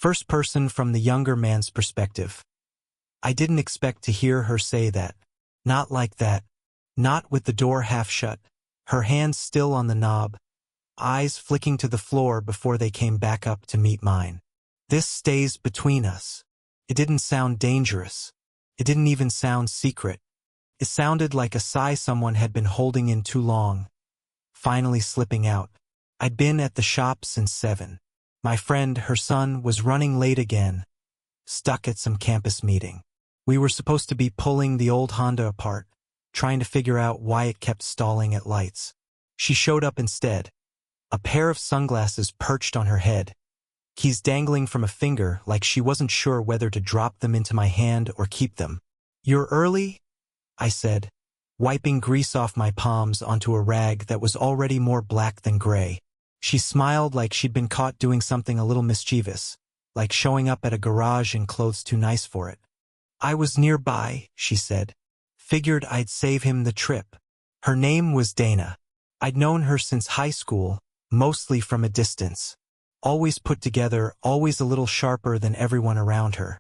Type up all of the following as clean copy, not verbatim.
First person from the younger man's perspective. I didn't expect to hear her say that. Not like that. Not with the door half shut, her hands still on the knob, eyes flicking to the floor before they came back up to meet mine. This stays between us. It didn't sound dangerous. It didn't even sound secret. It sounded like a sigh someone had been holding in too long, finally slipping out. I'd been at the shop since 7. My friend, her son, was running late again, stuck at some campus meeting. We were supposed to be pulling the old Honda apart, trying to figure out why it kept stalling at lights. She showed up instead, a pair of sunglasses perched on her head, keys dangling from a finger like she wasn't sure whether to drop them into my hand or keep them. "You're early?" I said, wiping grease off my palms onto a rag that was already more black than gray. She smiled like she'd been caught doing something a little mischievous, like showing up at a garage in clothes too nice for it. "I was nearby," she said. "Figured I'd save him the trip." Her name was Dana. I'd known her since high school, mostly from a distance. Always put together, always a little sharper than everyone around her.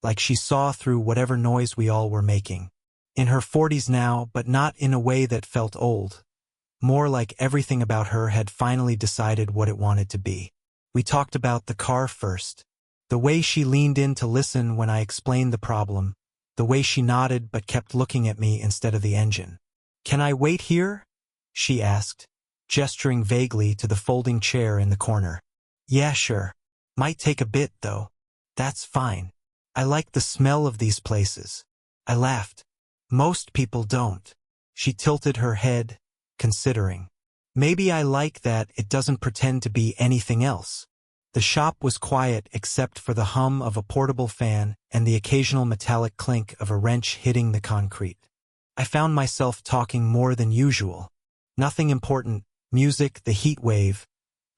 Like she saw through whatever noise we all were making. In her 40s now, but not in a way that felt old. More like everything about her had finally decided what it wanted to be. We talked about the car first. The way she leaned in to listen when I explained the problem. The way she nodded but kept looking at me instead of the engine. "Can I wait here?" she asked, gesturing vaguely to the folding chair in the corner. "Yeah, sure. Might take a bit, though." "That's fine. I like the smell of these places." I laughed. "Most people don't." She tilted her head, considering. "Maybe I like that it doesn't pretend to be anything else." The shop was quiet except for the hum of a portable fan and the occasional metallic clink of a wrench hitting the concrete. I found myself talking more than usual. Nothing important, music, the heat wave,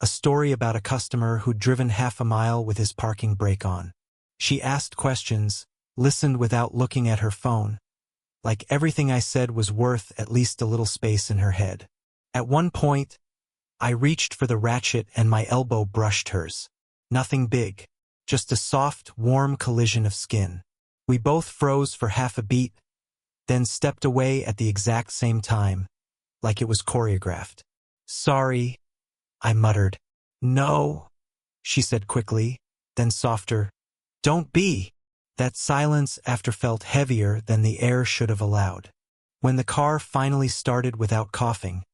a story about a customer who'd driven half a mile with his parking brake on. She asked questions, listened without looking at her phone. Like everything I said was worth at least a little space in her head. At one point, I reached for the ratchet and my elbow brushed hers. Nothing big, just a soft, warm collision of skin. We both froze for half a beat, then stepped away at the exact same time, like it was choreographed. "Sorry," I muttered. "No," she said quickly, then softer. "Don't be." That silence after felt heavier than the air should have allowed. When the car finally started without coughing,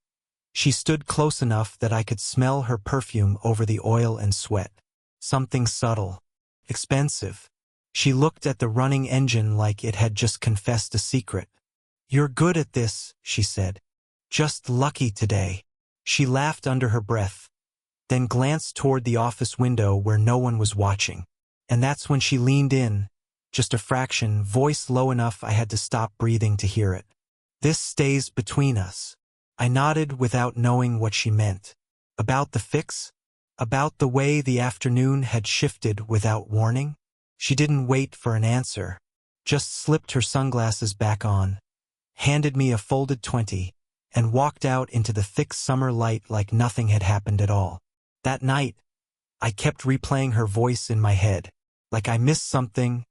she stood close enough that I could smell her perfume over the oil and sweat. Something subtle, expensive. She looked at the running engine like it had just confessed a secret. "You're good at this," she said. "Just lucky today." She laughed under her breath, then glanced toward the office window where no one was watching. And that's when she leaned in, just a fraction, voice low enough I had to stop breathing to hear it. "This stays between us." I nodded without knowing what she meant. About the fix? About the way the afternoon had shifted without warning? She didn't wait for an answer, just slipped her sunglasses back on, handed me a folded 20, and walked out into the thick summer light like nothing had happened at all. That night, I kept replaying her voice in my head, like I missed something,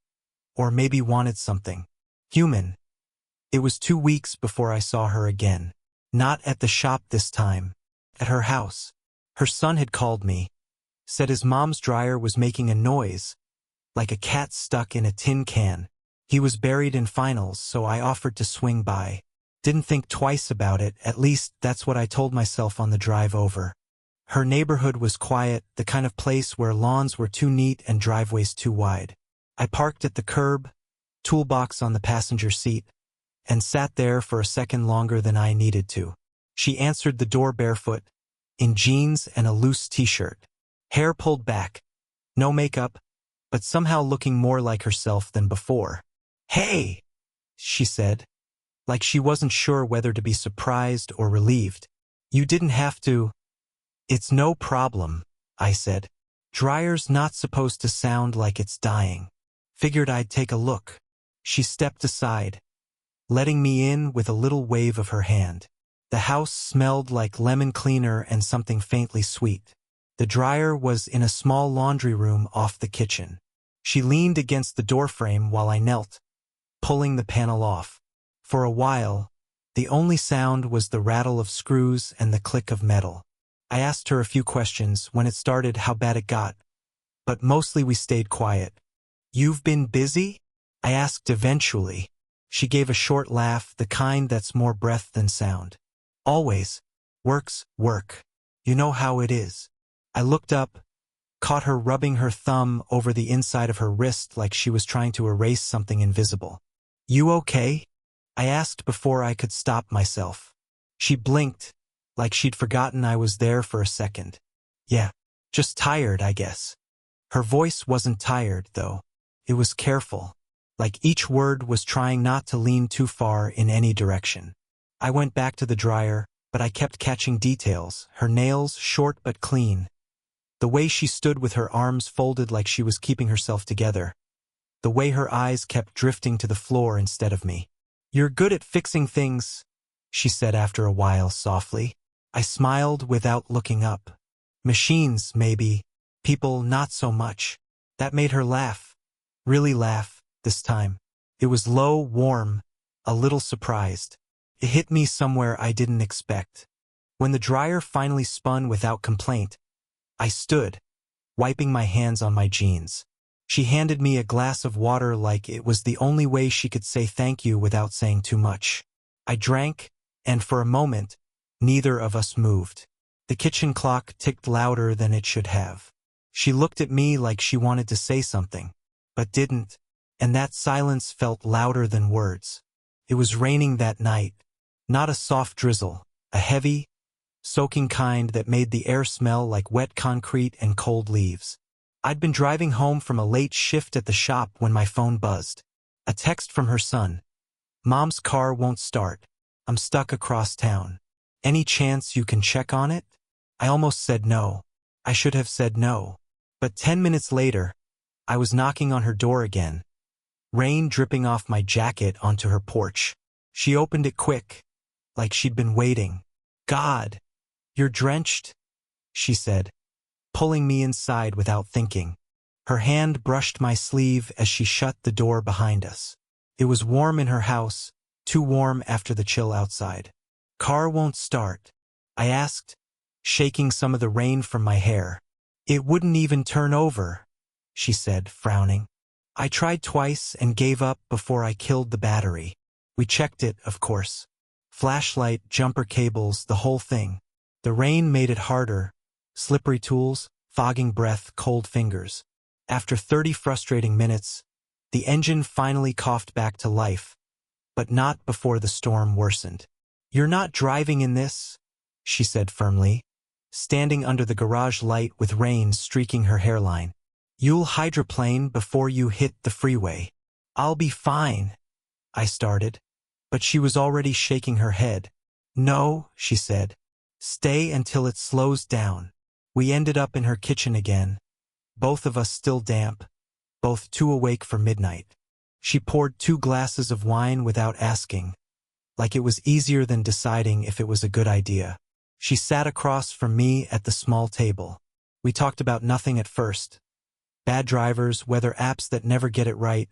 or maybe wanted something. Human. It was 2 weeks before I saw her again. Not at the shop this time. At her house. Her son had called me. Said his mom's dryer was making a noise, like a cat stuck in a tin can. He was buried in finals, so I offered to swing by. Didn't think twice about it, at least that's what I told myself on the drive over. Her neighborhood was quiet, the kind of place where lawns were too neat and driveways too wide. I parked at the curb, toolbox on the passenger seat, and sat there for a second longer than I needed to. She answered the door barefoot, in jeans and a loose t-shirt. Hair pulled back. No makeup, but somehow looking more like herself than before. "Hey," she said, like she wasn't sure whether to be surprised or relieved. "You didn't have to." "It's no problem," I said. "Dryer's not supposed to sound like it's dying. Figured I'd take a look." She stepped aside, letting me in with a little wave of her hand. The house smelled like lemon cleaner and something faintly sweet. The dryer was in a small laundry room off the kitchen. She leaned against the doorframe while I knelt, pulling the panel off. For a while, the only sound was the rattle of screws and the click of metal. I asked her a few questions, when it started, how bad it got, but mostly we stayed quiet. "You've been busy?" I asked eventually. She gave a short laugh, the kind that's more breath than sound. "Always. Work's work. You know how it is." I looked up, caught her rubbing her thumb over the inside of her wrist like she was trying to erase something invisible. "You okay?" I asked before I could stop myself. She blinked, like she'd forgotten I was there for a second. "Yeah, just tired, I guess." Her voice wasn't tired, though. It was careful, like each word was trying not to lean too far in any direction. I went back to the dryer, but I kept catching details, her nails short but clean. The way she stood with her arms folded like she was keeping herself together. The way her eyes kept drifting to the floor instead of me. "You're good at fixing things," she said after a while softly. I smiled without looking up. "Machines, maybe. People, not so much." That made her laugh. Really laugh, this time. It was low, warm, a little surprised. It hit me somewhere I didn't expect. When the dryer finally spun without complaint, I stood, wiping my hands on my jeans. She handed me a glass of water like it was the only way she could say thank you without saying too much. I drank, and for a moment, neither of us moved. The kitchen clock ticked louder than it should have. She looked at me like she wanted to say something, but didn't, and that silence felt louder than words. It was raining that night, not a soft drizzle, a heavy, soaking kind that made the air smell like wet concrete and cold leaves. I'd been driving home from a late shift at the shop when my phone buzzed. A text from her son. "Mom's car won't start. I'm stuck across town. Any chance you can check on it?" I almost said no. I should have said no. But 10 minutes later, I was knocking on her door again, rain dripping off my jacket onto her porch. She opened it quick, like she'd been waiting. "God, you're drenched," she said, pulling me inside without thinking. Her hand brushed my sleeve as she shut the door behind us. It was warm in her house, too warm after the chill outside. "Car won't start?" I asked, shaking some of the rain from my hair. "It wouldn't even turn over," she said, frowning. "I tried twice and gave up before I killed the battery. We checked it, of course. Flashlight, jumper cables, the whole thing. The rain made it harder. Slippery tools, fogging breath, cold fingers. After 30 frustrating minutes, the engine finally coughed back to life, but not before the storm worsened. "You're not driving in this," she said firmly, standing under the garage light with rain streaking her hairline. "You'll hydroplane before you hit the freeway." "I'll be fine," I started, but she was already shaking her head. "No," she said. "Stay until it slows down." We ended up in her kitchen again, both of us still damp, both too awake for midnight. She poured 2 glasses of wine without asking, like it was easier than deciding if it was a good idea. She sat across from me at the small table. We talked about nothing at first. Bad drivers, weather apps that never get it right,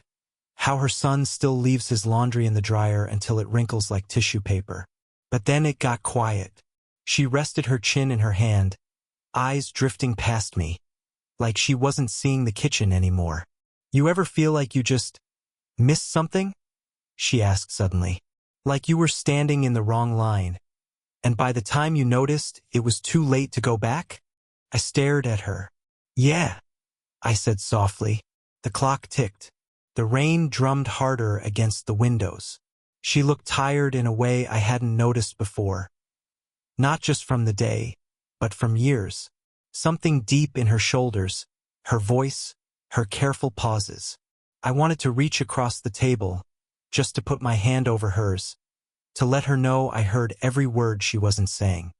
how her son still leaves his laundry in the dryer until it wrinkles like tissue paper. But then it got quiet. She rested her chin in her hand, eyes drifting past me, like she wasn't seeing the kitchen anymore. "You ever feel like you just missed something?" she asked suddenly. "Like you were standing in the wrong line, and by the time you noticed, it was too late to go back?" I stared at her. "Yeah," I said softly. The clock ticked. The rain drummed harder against the windows. She looked tired in a way I hadn't noticed before. Not just from the day, but from years. Something deep in her shoulders, her voice, her careful pauses. I wanted to reach across the table, just to put my hand over hers, to let her know I heard every word she wasn't saying.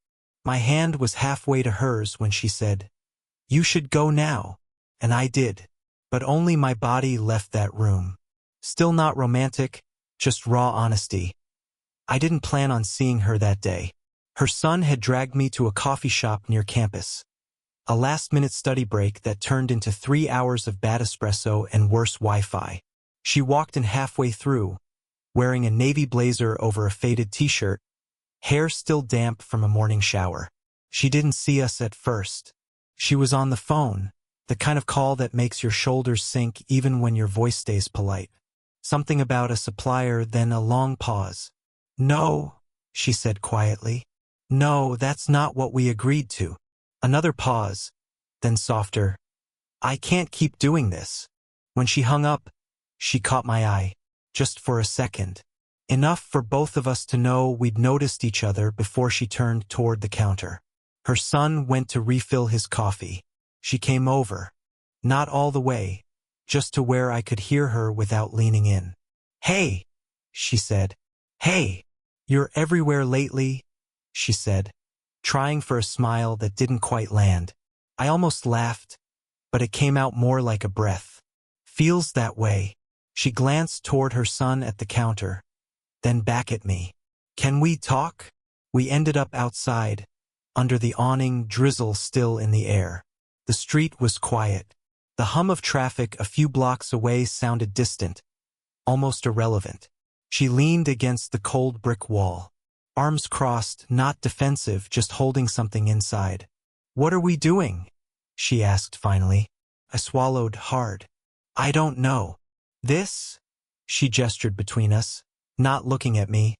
My hand was halfway to hers when she said, "You should go now," and I did. But only my body left that room. Still not romantic, just raw honesty. I didn't plan on seeing her that day. Her son had dragged me to a coffee shop near campus. A last-minute study break that turned into 3 hours of bad espresso and worse Wi-Fi. She walked in halfway through, wearing a navy blazer over a faded t-shirt, hair still damp from a morning shower. She didn't see us at first. She was on the phone, the kind of call that makes your shoulders sink even when your voice stays polite. Something about a supplier, then a long pause. "No," she said quietly. "No, that's not what we agreed to." Another pause, then softer. "I can't keep doing this." When she hung up, she caught my eye, just for a second. Enough for both of us to know we'd noticed each other before she turned toward the counter. Her son went to refill his coffee. She came over. Not all the way, just to where I could hear her without leaning in. "Hey," she said. "Hey, you're everywhere lately," she said, trying for a smile that didn't quite land. I almost laughed, but it came out more like a breath. "Feels that way." She glanced toward her son at the counter, then back at me. "Can we talk?" We ended up outside, under the awning, drizzle still in the air. The street was quiet. The hum of traffic a few blocks away sounded distant, almost irrelevant. She leaned against the cold brick wall. Arms crossed, not defensive, just holding something inside. "What are we doing?" she asked finally. I swallowed hard. "I don't know." "This?" She gestured between us, not looking at me.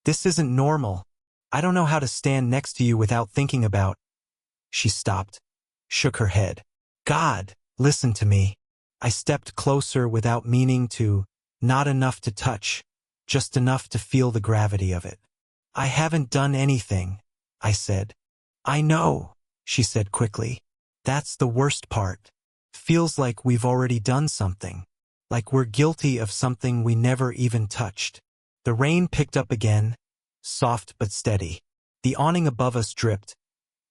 "This isn't normal. I don't know how to stand next to you without thinking about." She stopped, shook her head. "God, listen to me." I stepped closer without meaning to, not enough to touch, just enough to feel the gravity of it. "I haven't done anything," I said. "I know," she said quickly. "That's the worst part. Feels like we've already done something. Like we're guilty of something we never even touched." The rain picked up again, soft but steady. The awning above us dripped,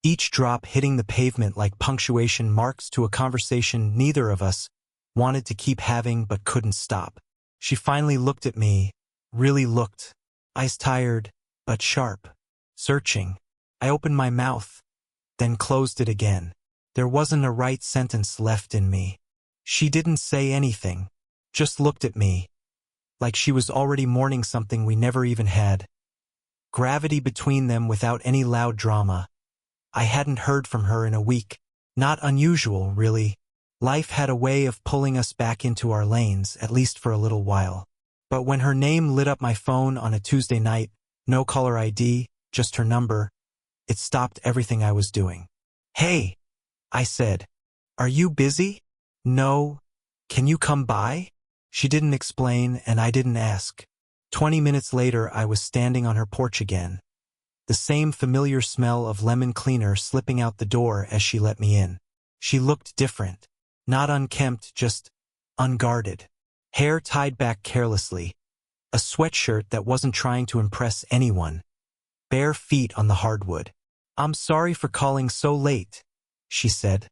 each drop hitting the pavement like punctuation marks to a conversation neither of us wanted to keep having but couldn't stop. She finally looked at me, really looked, eyes tired, but sharp, searching. I opened my mouth, then closed it again. There wasn't a right sentence left in me. She didn't say anything, just looked at me, like she was already mourning something we never even had. Gravity between them without any loud drama. I hadn't heard from her in a week. Not unusual, really. Life had a way of pulling us back into our lanes, at least for a little while. But when her name lit up my phone on a Tuesday night, no caller ID, just her number, it stopped everything I was doing. "Hey," I said. "Are you busy?" "No. Can you come by?" She didn't explain, and I didn't ask. 20 minutes later, I was standing on her porch again. The same familiar smell of lemon cleaner slipping out the door as she let me in. She looked different. Not unkempt, just unguarded. Hair tied back carelessly. A sweatshirt that wasn't trying to impress anyone. Bare feet on the hardwood. "I'm sorry for calling so late," she said,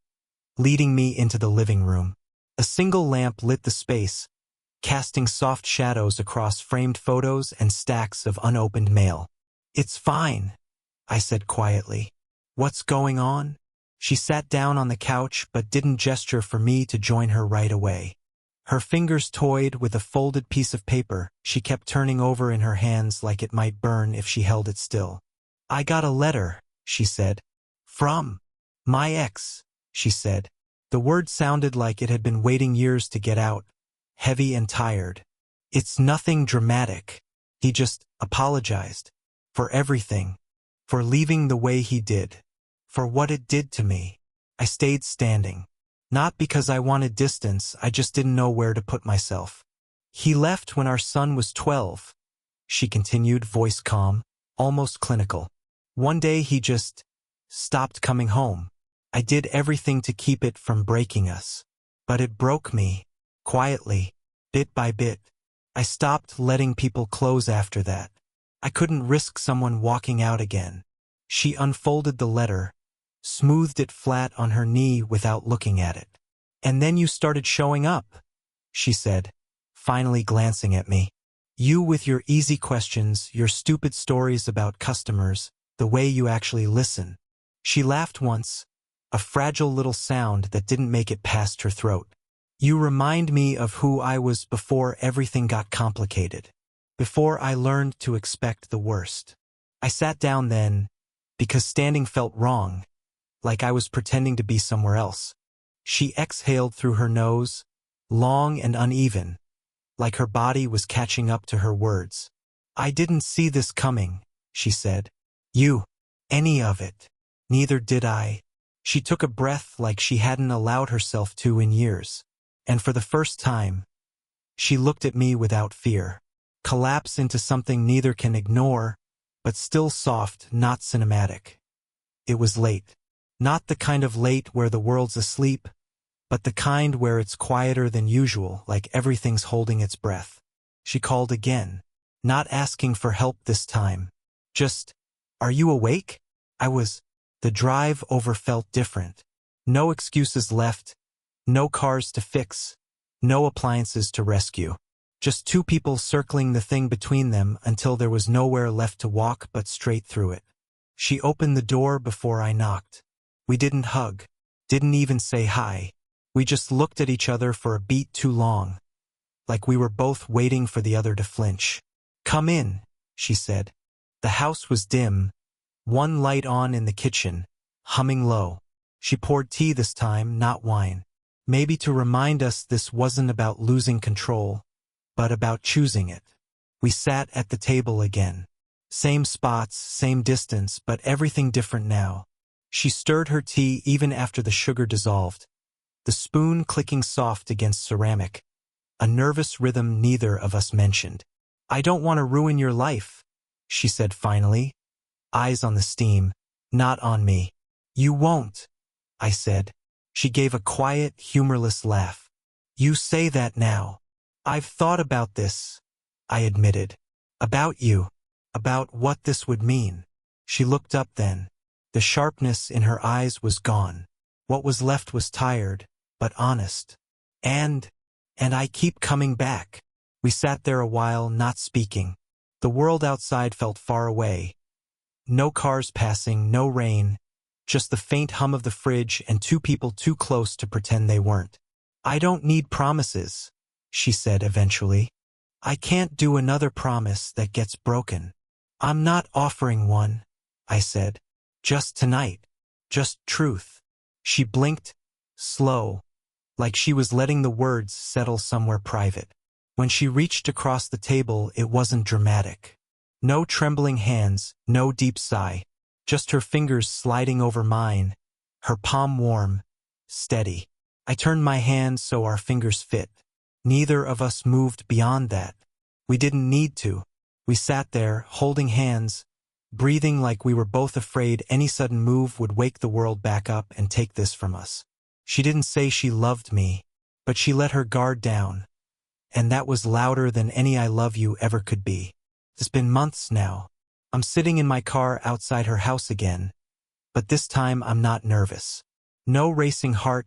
leading me into the living room. A single lamp lit the space, casting soft shadows across framed photos and stacks of unopened mail. "It's fine," I said quietly. "What's going on?" She sat down on the couch but didn't gesture for me to join her right away. Her fingers toyed with a folded piece of paper she kept turning over in her hands like it might burn if she held it still. "I got a letter," she said. "From my ex," she said. The word sounded like it had been waiting years to get out, heavy and tired. "It's nothing dramatic. He just apologized. For everything. For leaving the way he did. For what it did to me." I stayed standing. Not because I wanted distance, I just didn't know where to put myself. "He left when our son was 12, she continued, voice calm, almost clinical. "One day he just stopped coming home. I did everything to keep it from breaking us. But it broke me, quietly, bit by bit. I stopped letting people close after that. I couldn't risk someone walking out again." She unfolded the letter, smoothed it flat on her knee without looking at it. "And then you started showing up," she said, finally glancing at me. "You with your easy questions, your stupid stories about customers, the way you actually listen." She laughed once, a fragile little sound that didn't make it past her throat. You remind me of who I was before everything got complicated, before I learned to expect the worst. I sat down then, because standing felt wrong, like I was pretending to be somewhere else. She exhaled through her nose, long and uneven, like her body was catching up to her words. I didn't see this coming, she said. Any of it. Neither did I. She took a breath like she hadn't allowed herself to in years. And for the first time, she looked at me without fear. Collapse into something neither can ignore, but still soft, not cinematic. It was late. Not the kind of late where the world's asleep, but the kind where it's quieter than usual, like everything's holding its breath. She called again, not asking for help this time. Just, "Are you awake?" I was. The drive over felt different. No excuses left, no cars to fix, no appliances to rescue. Just two people circling the thing between them until there was nowhere left to walk but straight through it. She opened the door before I knocked. We didn't hug, didn't even say hi. We just looked at each other for a beat too long, like we were both waiting for the other to flinch. "Come in," she said. The house was dim, one light on in the kitchen, humming low. She poured tea this time, not wine. Maybe to remind us this wasn't about losing control, but about choosing it. We sat at the table again. Same spots, same distance, but everything different now. She stirred her tea even after the sugar dissolved, the spoon clicking soft against ceramic, a nervous rhythm neither of us mentioned. "I don't want to ruin your life," she said finally, eyes on the steam, not on me. "You won't," I said. She gave a quiet, humorless laugh. "You say that now. I've thought about this," I admitted. "About you. About what this would mean." She looked up then. The sharpness in her eyes was gone. What was left was tired, but honest. And I keep coming back." We sat there a while, not speaking. The world outside felt far away. No cars passing, no rain, just the faint hum of the fridge and two people too close to pretend they weren't. "I don't need promises," she said eventually. "I can't do another promise that gets broken." "I'm not offering one," I said. "Just tonight. Just truth." She blinked, slow, like she was letting the words settle somewhere private. When she reached across the table, it wasn't dramatic. No trembling hands, no deep sigh. Just her fingers sliding over mine, her palm warm, steady. I turned my hand so our fingers fit. Neither of us moved beyond that. We didn't need to. We sat there, holding hands, breathing like we were both afraid any sudden move would wake the world back up and take this from us. She didn't say she loved me, but she let her guard down, and that was louder than any "I love you" ever could be. It's been months now. I'm sitting in my car outside her house again, but this time I'm not nervous. No racing heart,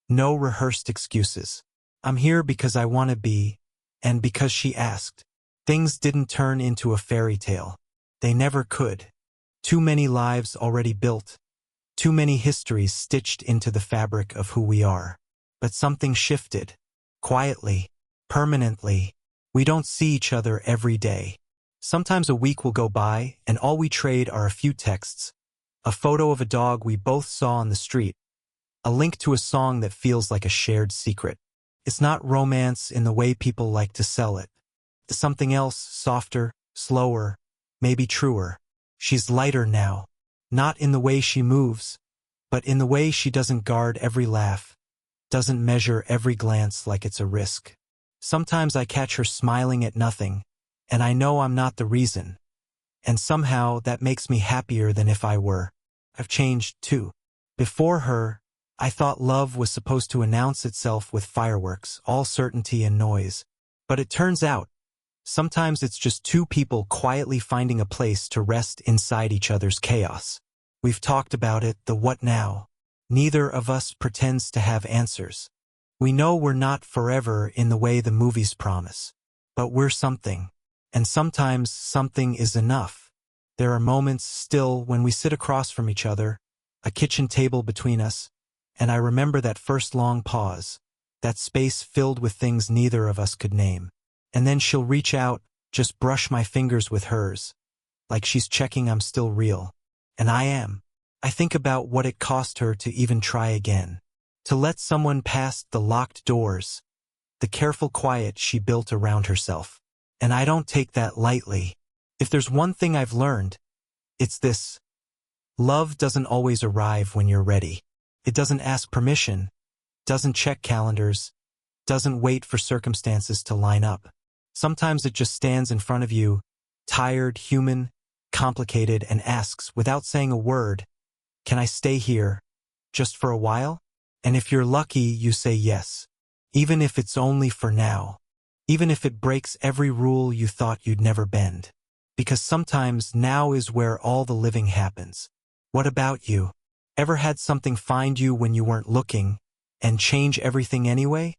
no rehearsed excuses. I'm here because I want to be, and because she asked. Things didn't turn into a fairy tale. They never could. Too many lives already built. Too many histories stitched into the fabric of who we are. But something shifted. Quietly. Permanently. We don't see each other every day. Sometimes a week will go by, and all we trade are a few texts, a photo of a dog we both saw on the street, a link to a song that feels like a shared secret. It's not romance in the way people like to sell it. It's something else, softer, slower, maybe truer. She's lighter now, not in the way she moves, but in the way she doesn't guard every laugh, doesn't measure every glance like it's a risk. Sometimes I catch her smiling at nothing, and I know I'm not the reason. And somehow that makes me happier than if I were. I've changed too. Before her, I thought love was supposed to announce itself with fireworks, all certainty and noise. But it turns out, sometimes it's just two people quietly finding a place to rest inside each other's chaos. We've talked about it, the what now. Neither of us pretends to have answers. We know we're not forever in the way the movies promise. But we're something. And sometimes something is enough. There are moments still when we sit across from each other, a kitchen table between us, and I remember that first long pause, that space filled with things neither of us could name. And then she'll reach out, just brush my fingers with hers, like she's checking I'm still real. And I am. I think about what it cost her to even try again. To let someone past the locked doors, the careful quiet she built around herself. And I don't take that lightly. If there's one thing I've learned, it's this. Love doesn't always arrive when you're ready. It doesn't ask permission, doesn't check calendars, doesn't wait for circumstances to line up. Sometimes it just stands in front of you, tired, human, complicated, and asks, without saying a word, "Can I stay here, just for a while?" And if you're lucky, you say yes, even if it's only for now, even if it breaks every rule you thought you'd never bend. Because sometimes now is where all the living happens. What about you? Ever had something find you when you weren't looking, and change everything anyway?